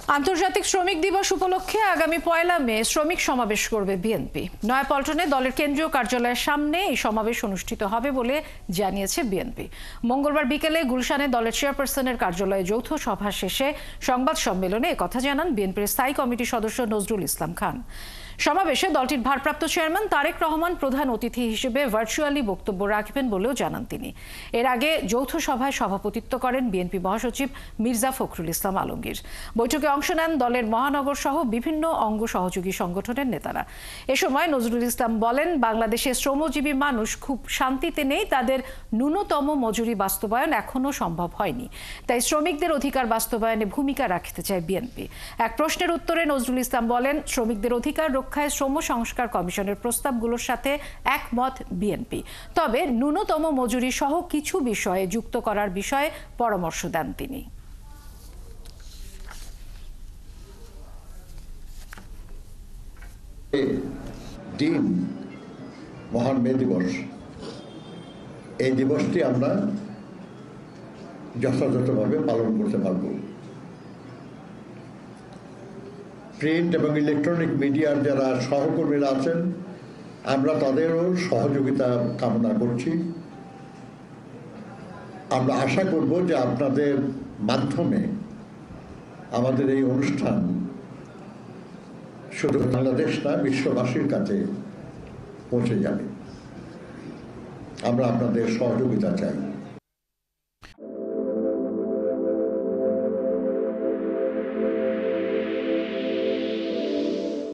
আন্তর্জাতিক শ্রমিক দিবস উপলক্ষে আগামী ১ মে শ্রমিক সমাবেশ করবে বিএনপি। নয়াপল্টনে দলের কেন্দ্রীয় কার্যালয়ের সামনে এই সমাবেশ অনুষ্ঠিত হবে বলে জানিয়েছে বিএনপি। মঙ্গলবার বিকেলে গুলশানে দলের চেয়ারপারসনের কার্যালয়ে যৌথ সভা শেষে সংবাদ সম্মেলনে একথা জানান বিএনপির স্থায়ী কমিটির সদস্য নজরুল ইসলাম খান। সমাবেশে দলটির ভারপ্রাপ্ত চেয়ারম্যান তারেক রহমান প্রধান অতিথি হিসেবে ভার্চুয়ালি বক্তব্য রাখবেন বলেও জানান তিনি। এর আগে যৌথ সভায় সভাপতিত্ব করেন বিএনপি মহাসচিব মির্জা ফখরুল ইসলাম আলমগীর। বৈঠকে অংশ নেন দলের মহানগর সহ বিভিন্ন অঙ্গ সহযোগী সংগঠনের নেতারা। এ সময় নজরুল ইসলাম বলেন, বাংলাদেশে শ্রমজীবী মানুষ খুব শান্তিতে নেই, তাদের ন্যূনতম মজুরি বাস্তবায়ন এখনো সম্ভব হয়নি। তাই শ্রমিকদের অধিকার বাস্তবায়নে ভূমিকা রাখতে চায় বিএনপি। এক প্রশ্নের উত্তরে নজরুল ইসলাম বলেন, শ্রমিকদের অধিকার রক্ষায় শ্রম সংস্কার কমিশনের প্রস্তাবগুলোর সাথে একমত বিএনপি, তবে ন্যূনতম মজুরি সহ কিছু বিষয়ে যুক্ত করার বিষয়ে পরামর্শ দেন তিনি। দিন মহান মে দিবস, এই দিবসটি আমরা যথাযথভাবে পালন করতে পারব। প্রিন্ট এবং ইলেকট্রনিক মিডিয়ার যারা সহকর্মীরা আছেন, আমরা তাদেরও সহযোগিতা কামনা করছি। আমরা আশা করব যে আপনাদের মাধ্যমে আমাদের এই অনুষ্ঠান শুধু বাংলাদেশ না, বিশ্ববাসীর কাছে পৌঁছে যাবে। আমরা আপনাদের সহযোগিতা চাই।